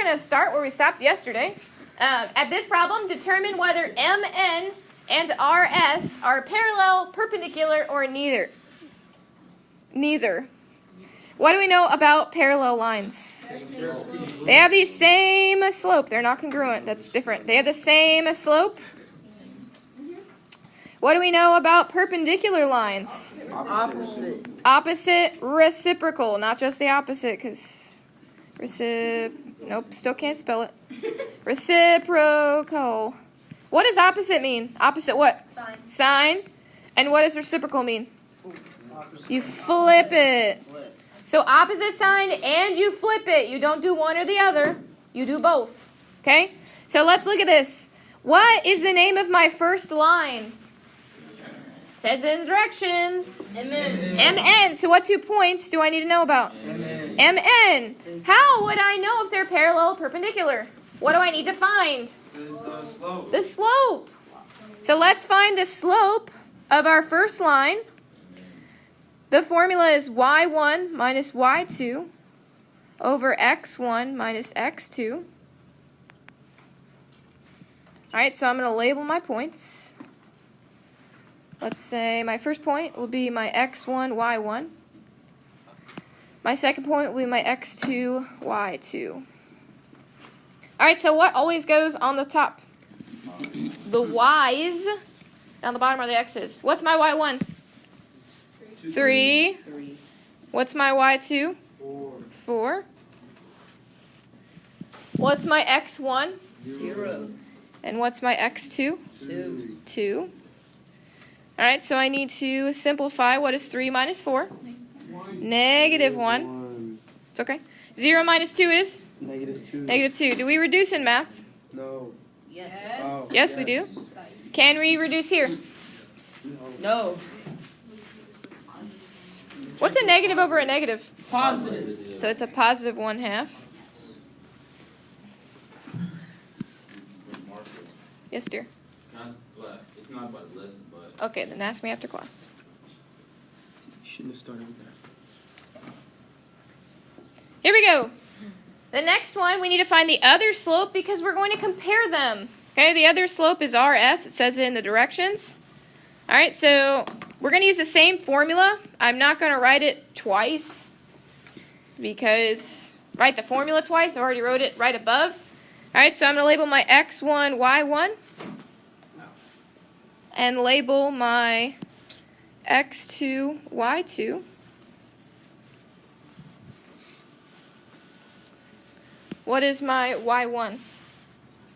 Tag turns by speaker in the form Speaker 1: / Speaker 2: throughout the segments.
Speaker 1: going to start where we stopped yesterday. At this problem, determine whether MN and RS are parallel, perpendicular, or neither. Neither. What do we know about parallel lines? They have the same slope. They're not congruent. That's different. They have the same slope. What do we know about perpendicular lines?
Speaker 2: Opposite.
Speaker 1: Opposite, reciprocal. Not just the opposite, because nope, still can't spell it. Reciprocal. What does opposite mean? Opposite what?
Speaker 3: Sign.
Speaker 1: Sign. And what does reciprocal mean? You flip it. So opposite sign and you flip it. You don't do one or the other. You do both. Okay? So let's look at this. What is the name of my first line? Says it in the directions.
Speaker 3: MN.
Speaker 1: MN. So what 2 points do I need to know about?
Speaker 2: MN.
Speaker 1: MN. How would I know if they're parallel or perpendicular? What do I need to find?
Speaker 2: The slope.
Speaker 1: The slope. So let's find the slope of our first line. The formula is y1 minus y2 over x1 minus x2. All right, so I'm going to label my points. Let's say my first point will be my x1, y1. My second point will be my x2, y2. All right, so what always goes on the top? The y's. On the bottom are the x's. What's my y1? 3. What's my y2? 4. What's my x1?
Speaker 3: 0.
Speaker 1: And what's my x2? 2. All right, so I need to simplify. What is 3 minus 4? Negative 1. It's okay. 0 minus 2 is?
Speaker 2: Negative 2.
Speaker 1: Negative 2. Do we reduce in math?
Speaker 2: No.
Speaker 3: Yes.
Speaker 2: Oh.
Speaker 1: Yes, we do. Can we reduce here?
Speaker 3: No.
Speaker 1: What's a negative over a negative?
Speaker 3: Positive.
Speaker 1: So it's a positive 1/2. Yes, dear.
Speaker 4: It's not about the lesson, but
Speaker 1: Okay, then ask me after class.
Speaker 2: You shouldn't have started with that.
Speaker 1: Here we go. The next one, we need to find the other slope because we're going to compare them. Okay, the other slope is RS. It says it in the directions. All right, so we're going to use the same formula. I'm not going to write it twice because write the formula twice. I already wrote it right above. All right, so I'm going to label my x1, y1. And label my x2, y2. What is my y1?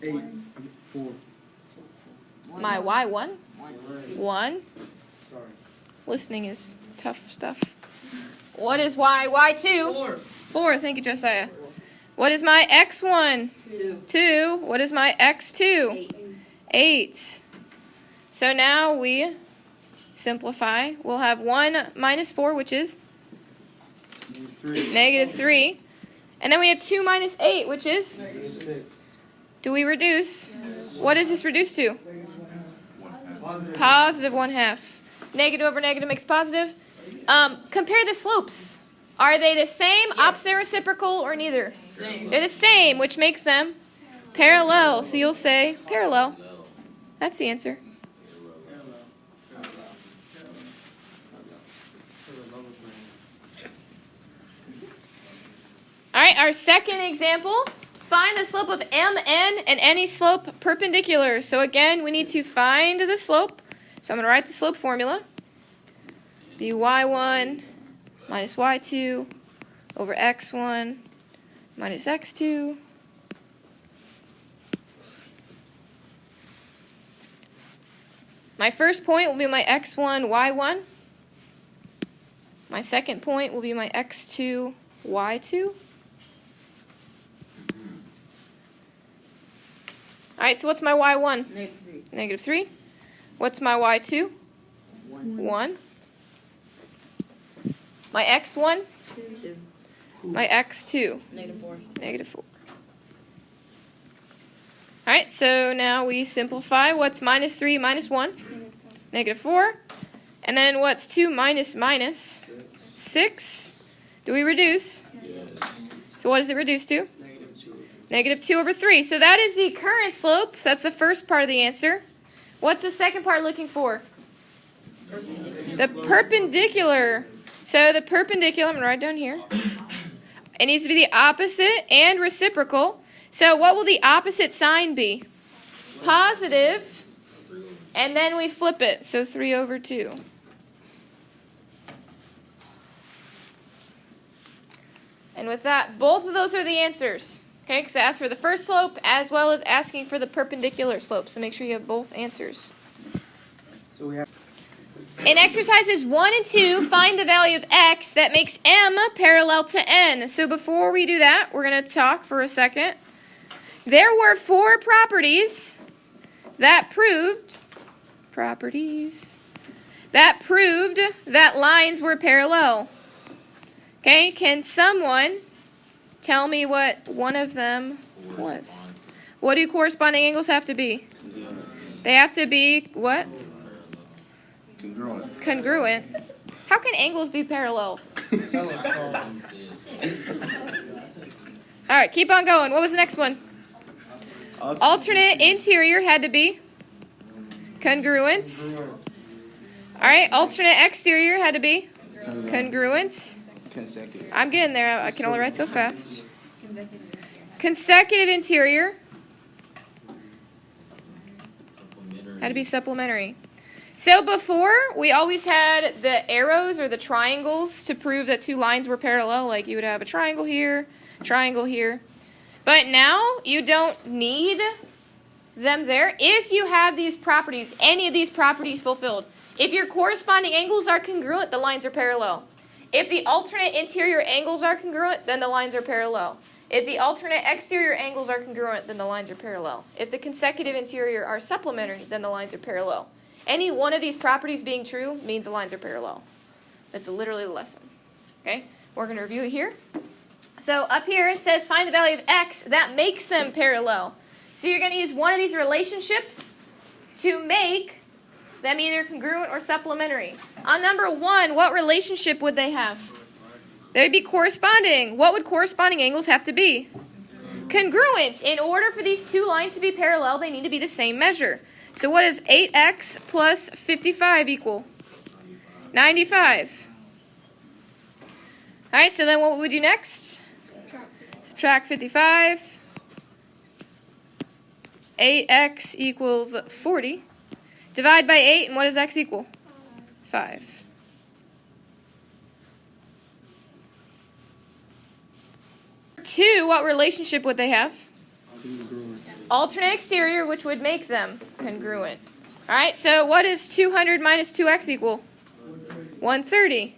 Speaker 2: 4.
Speaker 1: My y1? 1.
Speaker 2: Sorry.
Speaker 1: Listening is tough stuff. What is y2?
Speaker 3: 4.
Speaker 1: 4. Thank you, Josiah. What is my x1?
Speaker 3: 2.
Speaker 1: 2. What is my x2? 8. So now we simplify. We'll have 1 minus 4, which is negative 3. And then we have 2 minus 8, which is?
Speaker 2: 6.
Speaker 1: Do we reduce? What is this reduced to?
Speaker 2: Positive.
Speaker 1: Positive 1/2. Negative over negative makes positive. Compare the slopes. Are they the same, opposite, reciprocal, or neither?
Speaker 3: Same.
Speaker 1: They're the same, which makes them parallel. So you'll say parallel. That's the answer. All right, our second example. Find the slope of MN and any slope perpendicular. So again, we need to find the slope. So I'm going to write the slope formula. Be y1 minus y2 over x1 minus x2. My first point will be my x1, y1. My second point will be my x2, y2. All right, so what's my y1?
Speaker 3: Negative 3.
Speaker 1: Negative 3. What's my y2? 1. My x1?
Speaker 3: 2.
Speaker 1: My x2?
Speaker 3: Negative 4.
Speaker 1: Negative 4. All right, so now we simplify. What's minus 3 minus 1? Negative 4. And then what's 2 minus minus? 6. Do we reduce?
Speaker 4: yes.
Speaker 1: So what does it reduce to?
Speaker 2: Negative 2.
Speaker 1: Negative 2 over 3. So that is the current slope. That's the first part of the answer. What's the second part looking for? The perpendicular. So the perpendicular, I'm going to write down here. It needs to be the opposite and reciprocal. So what will the opposite sign be? Positive. And then we flip it. So 3 over 2. And with that, both of those are the answers. Okay, because it asks for the first slope as well as asking for the perpendicular slope. So make sure you have both answers.
Speaker 2: So we have.
Speaker 1: In exercises 1 and 2, find the value of x that makes m parallel to n. So before we do that, we're going to talk for a second. There were 4 properties that proved that lines were parallel. Okay, can someone tell me what one of them was? What do corresponding angles have to be? They have to be what? Congruent. How can angles be parallel? Alright, keep on going. What was the next one? Alternate interior had to be congruent. Alright, alternate exterior had to be congruent. I'm getting there. I can only write so fast. Consecutive interior had to be supplementary. So before, we always had the arrows or the triangles to prove that 2 lines were parallel. Like you would have a triangle here, triangle here. But now you don't need them there if you have these properties, any of these properties fulfilled. If your corresponding angles are congruent, the lines are parallel. If the alternate interior angles are congruent, then the lines are parallel. If the alternate exterior angles are congruent, then the lines are parallel. If the consecutive interior are supplementary, then the lines are parallel. Any one of these properties being true means the lines are parallel. That's literally the lesson. Okay? We're going to review it here. So up here it says find the value of x that makes them parallel. So you're going to use one of these relationships to make them either congruent or supplementary. On number 1, what relationship would they have? They would be corresponding. What would corresponding angles have to be? Congruent. In order for these 2 lines to be parallel, they need to be the same measure. So what does 8x plus 55 equal? 95. All right, so then what would we do next? Subtract 55. 8x equals 40. Divide by 8, and what does x equal? 5. Two, what relationship would they have? Alternate exterior, which would make them congruent. All right, so what is 200 minus 2x equal? 130.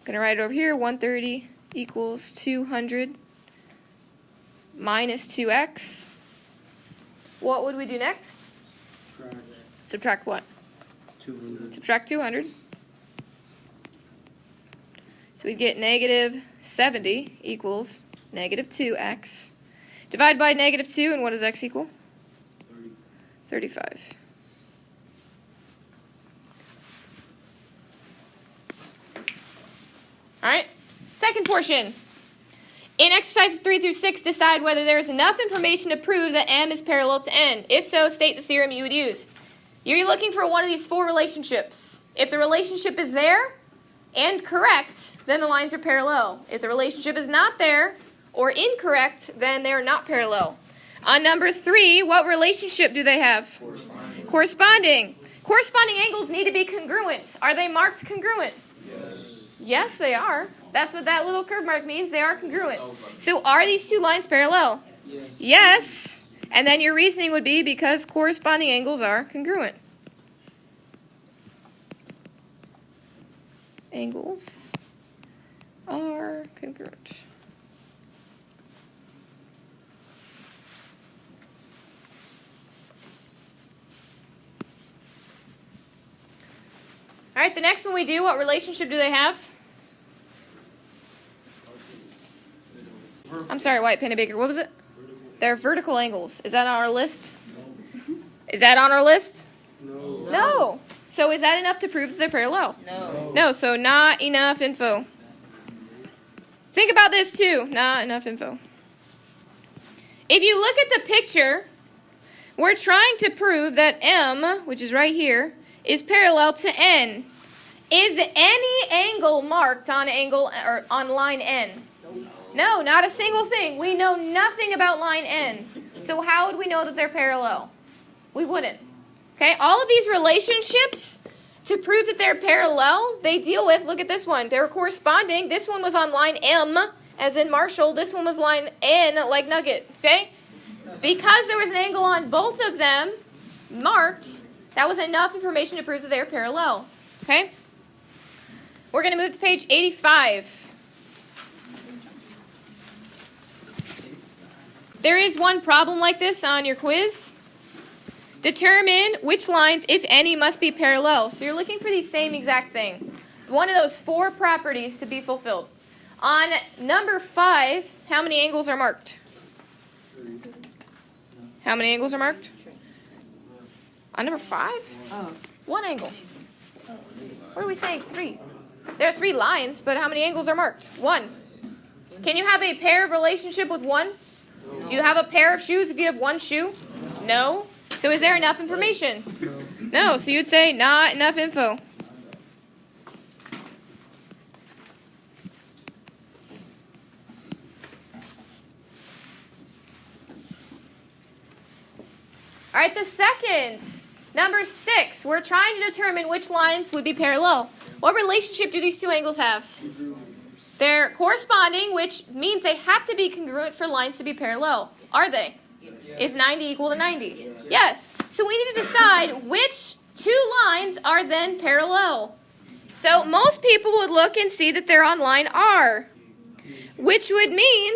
Speaker 1: Going to write it over here. 130 equals 200 minus 2x. What would we do next? Subtract what?
Speaker 2: 200.
Speaker 1: Subtract 200. So we'd get negative 70 equals negative 2x. Divide by negative 2, and what does x equal? 35. All right, second portion. In exercises 3 through 6, decide whether there is enough information to prove that m is parallel to n. If so, state the theorem you would use. You're looking for one of these 4 relationships. If the relationship is there and correct, then the lines are parallel. If the relationship is not there or incorrect, then they're not parallel. On number 3, what relationship do they have? Corresponding. Corresponding angles need to be congruent. Are they marked congruent?
Speaker 2: Yes.
Speaker 1: Yes, they are. That's what that little curve mark means. They are congruent. So are these 2 lines parallel?
Speaker 2: Yes.
Speaker 1: Yes. And then your reasoning would be because corresponding angles are congruent. Angles are congruent. All right, the next one we do, what relationship do they have? I'm sorry, White Pennebaker. What was it? They're vertical angles. Is that on our list? Is that on our list?
Speaker 2: No.
Speaker 1: No. So is that enough to prove that they're parallel?
Speaker 3: No.
Speaker 1: No, so not enough info. Think about this too. Not enough info. If you look at the picture, we're trying to prove that M, which is right here, is parallel to N. Is any angle marked on line N? No, not a single thing. We know nothing about line N. So how would we know that they're parallel? We wouldn't. Okay, all of these relationships, to prove that they're parallel, they deal with, look at this one, they're corresponding. This one was on line M, as in Marshall. This one was line N, like Nugget. Okay? Because there was an angle on both of them marked, that was enough information to prove that they're parallel. Okay? We're going to move to page 85. There is one problem like this on your quiz. Determine which lines, if any, must be parallel. So you're looking for the same exact thing. One of those 4 properties to be fulfilled. On number 5, how many angles are marked? How many angles are marked? On number 5?
Speaker 3: Oh.
Speaker 1: 1 angle. What are we saying? 3. There are 3 lines, but how many angles are marked? 1. Can you have a pair of relationship with 1? Do you have a pair of shoes if you have 1 shoe? No. So is there enough information? No. So you'd say not enough info. All right, the second, number 6, we're trying to determine which lines would be parallel. What relationship do these 2 angles have? They're corresponding, which means they have to be congruent for lines to be parallel. Are they? Is 90 equal to 90? Yes. So we need to decide which 2 lines are then parallel. So most people would look and see that they're on line R, which would mean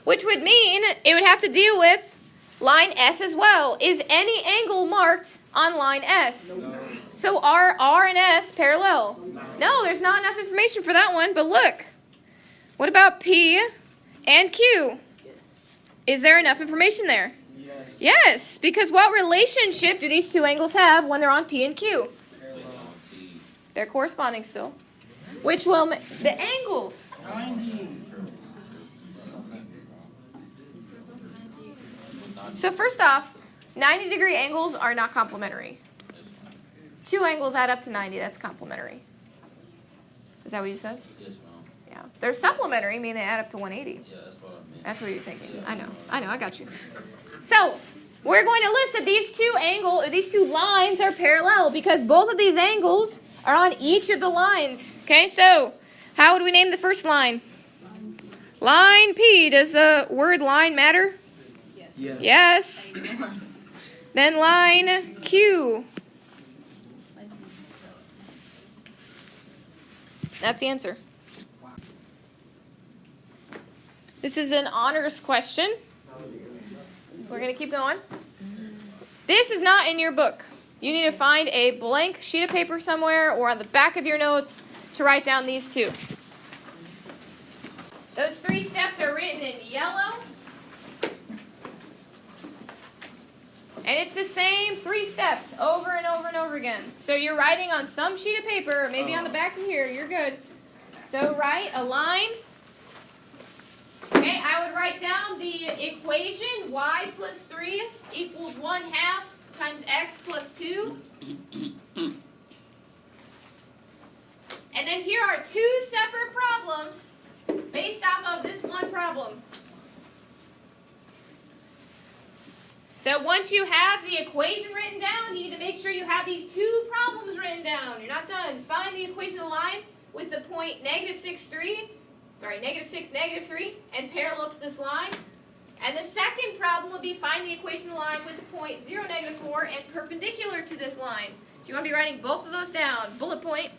Speaker 1: it would have to deal with line S as well. Is any angle marked on line S?
Speaker 2: No.
Speaker 1: So are R and S parallel? No, there's not enough information for that one, but look. What about P and Q? Is there enough information there?
Speaker 2: Yes.
Speaker 1: Yes, because what relationship do these 2 angles have when they're on P and Q? They're corresponding still. Which will the angles.
Speaker 2: 90.
Speaker 1: So first off, 90-degree angles are not complementary. 2 angles add up to 90. That's complementary. Is that what you said?
Speaker 4: Yes, ma'am.
Speaker 1: Yeah. They're supplementary, meaning they add up to 180.
Speaker 4: Yeah, that's what I meant.
Speaker 1: That's what you're thinking. I know, I got you. So, we're going to list that these two lines are parallel because both of these angles are on each of the lines. Okay, so how would we name the first line? Line P. Does the word line matter?
Speaker 2: Yes.
Speaker 1: Yes. Then line Q. That's the answer. This is an honors question. We're going to keep going. This is not in your book. You need to find a blank sheet of paper somewhere or on the back of your notes to write down these 2. Those 3 steps are written in yellow. And it's the same 3 steps over and over and over again. So you're writing on some sheet of paper, or maybe on the back of here, you're good. So write a line. Okay, I would write down the equation y plus 3 equals 1/2 times x plus 2. And then here are 2 separate problems based off of this one problem. So once you have the equation written down, you need to make sure you have these 2 problems written down. You're not done. Find the equation of the line with the point -6, -3, and parallel to this line. And the second problem would be find the equation of the line with the point 0, -4, and perpendicular to this line. So you want to be writing both of those down. Bullet point.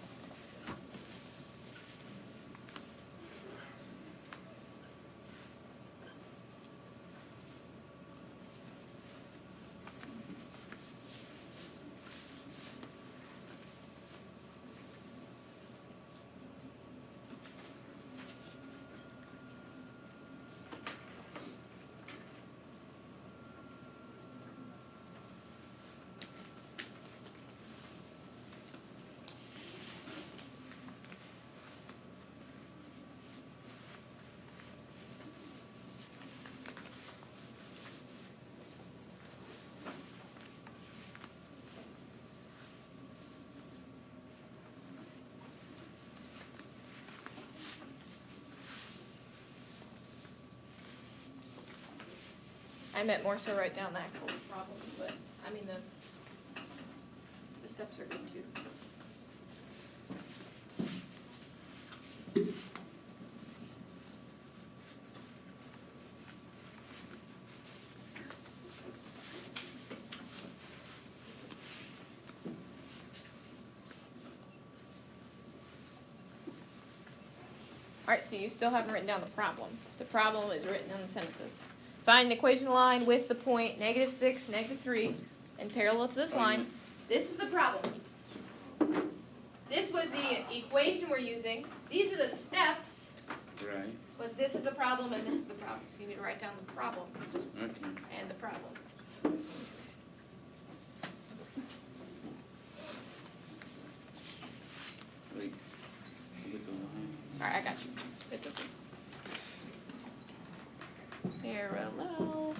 Speaker 1: I meant more so write down the actual problem, but I mean the steps are good too. Alright, so you still haven't written down the problem. The problem is written in the sentences. Find an equation line with the point -6, -3, and parallel to this line. This is the problem. This was the equation we're using. These are the steps,
Speaker 4: Right.
Speaker 1: but this is the problem and this is the problem. So you need to write down the problem
Speaker 4: Okay.
Speaker 1: and the problem.
Speaker 4: Like, with the line.
Speaker 1: Alright, I got you. It's okay. Parallel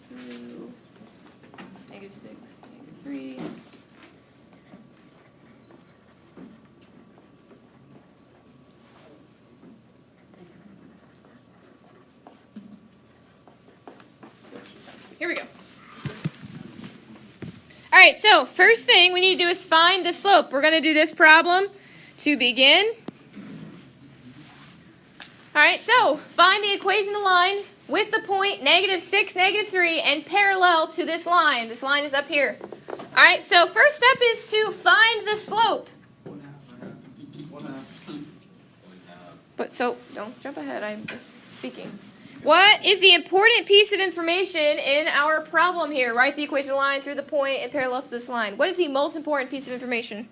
Speaker 1: through -6, -3. Here we go. Alright, so first thing we need to do is find the slope. We're going to do this problem to begin. Alright, so find the equation of line with the point -6, -3, and parallel to this line. This line is up here. Alright, so first step is to find the slope. But so, don't jump ahead, I'm just speaking. What is the important piece of information in our problem here? Write the equation of line through the point and parallel to this line. What is the most important piece of information?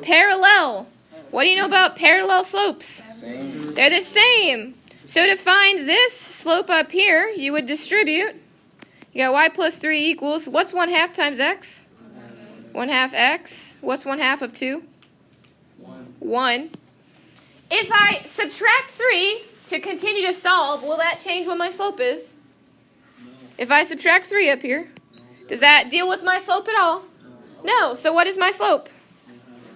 Speaker 1: Parallel. What do you know about parallel slopes?
Speaker 2: Same.
Speaker 1: They're the same. So to find this slope up here, you would distribute. You got y plus 3 equals, what's 1/2 times x? 1/2 x. What's 1/2 of 2? 1. If I subtract 3 to continue to solve, will that change what my slope is? If I subtract 3 up here, does that deal with my slope at all? No. So what is my slope?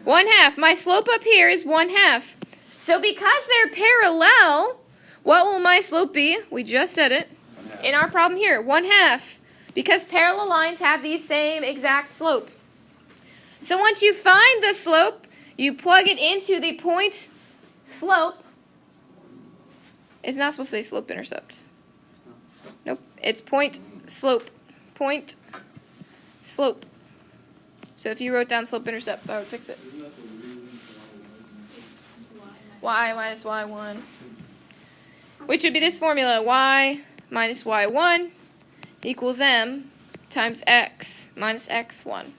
Speaker 1: 1/2. My slope up here is 1/2. So because they're parallel, what will my slope be? We just said it in our problem here. 1/2. Because parallel lines have the same exact slope. So once you find the slope, you plug it into the point slope. It's not supposed to say slope intercept. Nope. It's point slope. Point slope. So if you wrote down slope intercept, that would fix it. Y minus y1. Which would be this formula. Y minus y1 equals m times x minus x1.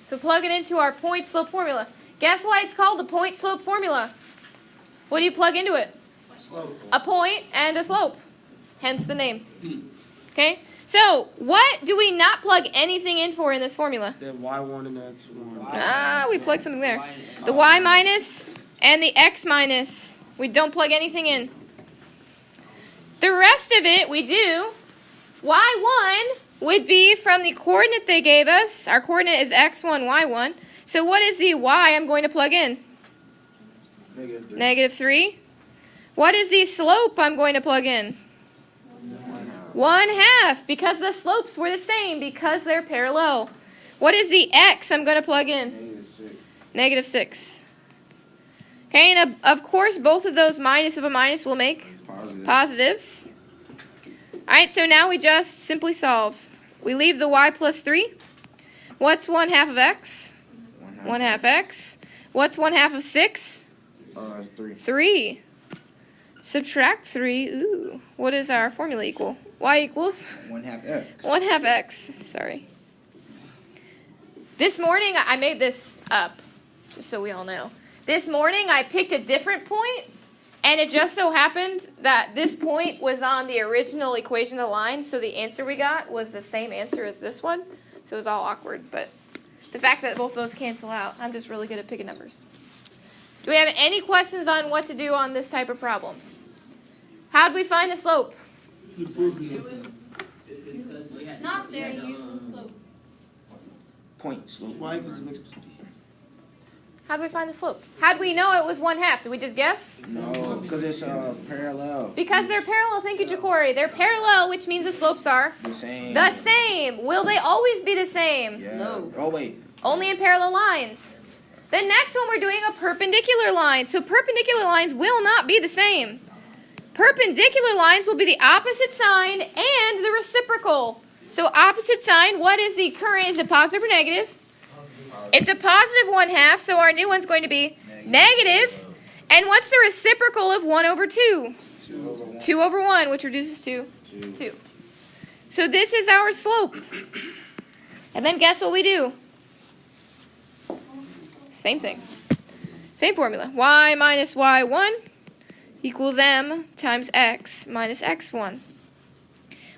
Speaker 1: So plug it into our point slope formula. Guess why it's called the point slope formula? What do you plug into it?
Speaker 2: Slope.
Speaker 1: A point and a slope. Hence the name. Okay? So, what do we not plug anything in for in this formula?
Speaker 2: The y1 and the x1.
Speaker 1: Ah, we plug something there. The y minus and the x minus. We don't plug anything in. The rest of it we do. Y1 would be from the coordinate they gave us. Our coordinate is x1, y1. So what is the y I'm going to plug in? -3. What is the slope I'm going to plug in? 1/2, because the slopes were the same, because they're parallel. What is the x I'm going to plug in? -6. Okay, and of course, both of those minus of a minus will make positives. All right, so now we just simply solve. We leave the y plus 3. What's 1/2 of x? 1/2 x. What's 1/2 of 6?
Speaker 5: 3.
Speaker 1: 3. Subtract 3. Ooh, what is our formula equal? Y equals
Speaker 5: 1/2 x.
Speaker 1: 1/2 x. Sorry. This morning, I made this up, just so we all know. This morning, I picked a different point, and it just so happened that this point was on the original equation of the line, so the answer we got was the same answer as this one. So it was all awkward, but the fact that both those cancel out, I'm just really good at picking numbers. Do we have any questions on what to do on this type of problem? How did we find the slope?
Speaker 3: It's not there, use the slope.
Speaker 5: Point slope.
Speaker 2: Y equals mx plus b.
Speaker 1: How do we find the slope? How do we know it was 1/2? Did we just guess?
Speaker 5: No, because it's parallel.
Speaker 1: Because they're parallel. Thank you, Ja'Cory. They're parallel, which means the slopes are
Speaker 5: The same.
Speaker 1: the same. Will they always be the same?
Speaker 5: Yeah.
Speaker 3: No.
Speaker 5: Oh, wait.
Speaker 1: Only in parallel lines. The next one we're doing a perpendicular line. So perpendicular lines will not be the same. Perpendicular lines will be the opposite sign and the reciprocal. So opposite sign, what is the current? Is it positive or negative? It's a positive 1/2, so our new one's going to be negative. And what's the reciprocal of 1/2?
Speaker 5: 2/1.
Speaker 1: 2/1, which reduces to
Speaker 5: 2.
Speaker 1: 2. So this is our slope. And then guess what we do? Same thing. Same formula. Y minus y1 equals m times x minus x1.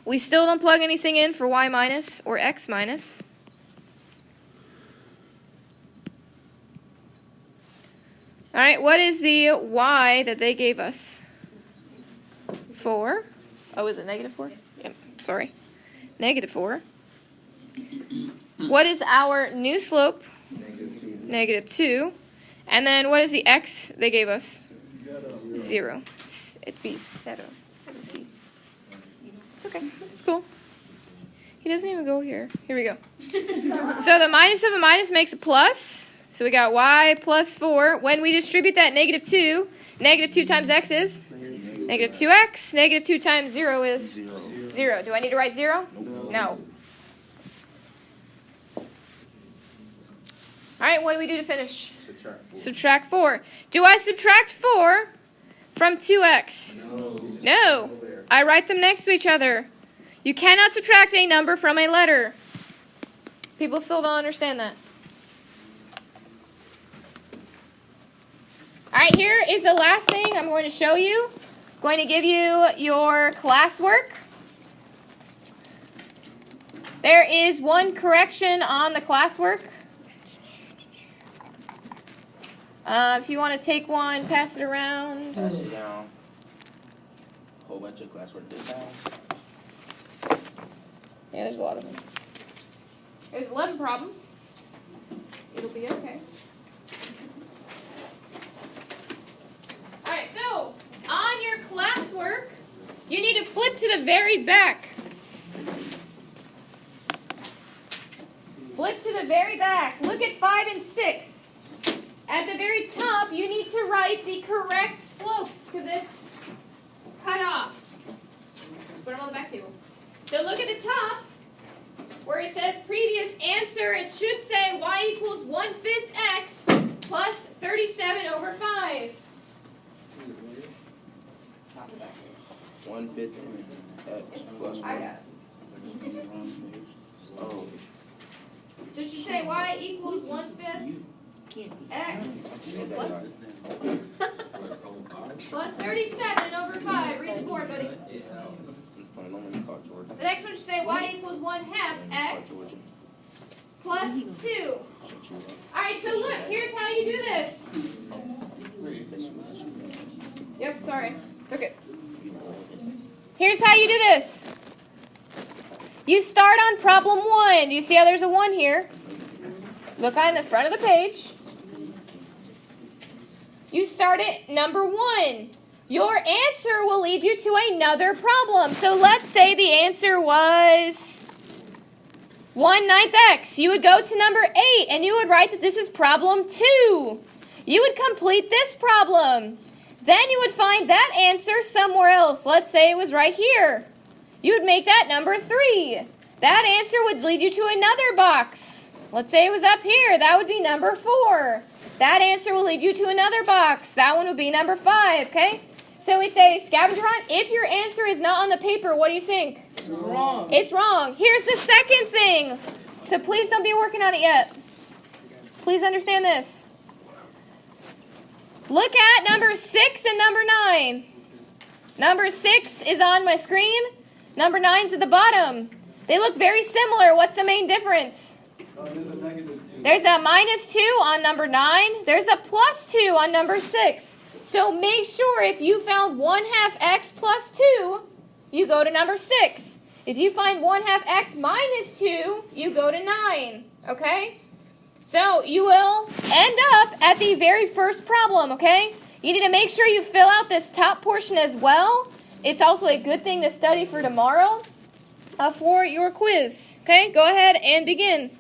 Speaker 1: We still don't plug anything in for y minus or x minus. All right, what is the y that they gave us? 4. Oh, is it negative 4? Yep, sorry. Negative 4. What is our new slope? Negative 2. And then what is the x they gave us? 0. It'd be 0. Let's see. It's okay. It's cool. He doesn't even go here. Here we go. So the minus of a minus makes a plus. So we got y plus 4. When we distribute that negative 2, negative 2 times x is negative 2x. Negative 2 times 0 is 0. Do I need to write 0? No. All right, what do we do to finish? Subtract 4. Do I subtract 4 from 2x? No. I write them next to each other. You cannot subtract a number from a letter. People still don't understand that. All right, here is the last thing I'm going to show you. I'm going to give you your classwork. There is one correction on the classwork. If you want to take one, pass it around.
Speaker 4: Pass it down. Whole bunch of classwork this time.
Speaker 1: Yeah, there's a lot of them. There's 11 problems. It'll be okay. Alright, so, on your classwork, you need to flip to the very back. Flip to the very back. Look at 5 and 6. At the very top, you need to write the correct slopes, because it's cut off. Let's put them on the back table. So look at the top, where it says previous answer. It should say y equals 1/5 x plus 37 over 5.
Speaker 5: 1/5 x plus 1.
Speaker 1: I got it.
Speaker 5: Oh.
Speaker 1: So it should say y equals 1/5 x plus 37 over 5. Read the board, buddy. The next one should say y equals 1/2 x plus 2. Alright, so look, here's how you do this. Yep, sorry. Okay. Here's how you do this. You start on problem 1. Do you see how there's a 1 here? Look on the front of the page. You start at number 1. Your answer will lead you to another problem. So let's say the answer was 1/9 x. You would go to number 8 and you would write that this is problem 2. You would complete this problem. Then you would find that answer somewhere else. Let's say it was right here. You would make that number 3. That answer would lead you to another box. Let's say it was up here. That would be number 4. That answer will lead you to another box. That one would be number 5, okay? So it's a scavenger hunt. If your answer is not on the paper, what do you think?
Speaker 3: It's wrong.
Speaker 1: It's wrong. Here's the second thing. So please don't be working on it yet. Please understand this. Look at number 6 and number 9. Number 6 is on my screen. Number 9 is at the bottom. They look very similar. What's the main difference? There's a -2 on number 9. There's a +2 on number 6. So make sure if you found 1/2 x plus 2, you go to number 6. If you find 1/2 x minus 2, you go to 9. Okay? So you will end up at the very first problem, okay? You need to make sure you fill out this top portion as well. It's also a good thing to study for tomorrow for your quiz. Okay, go ahead and begin.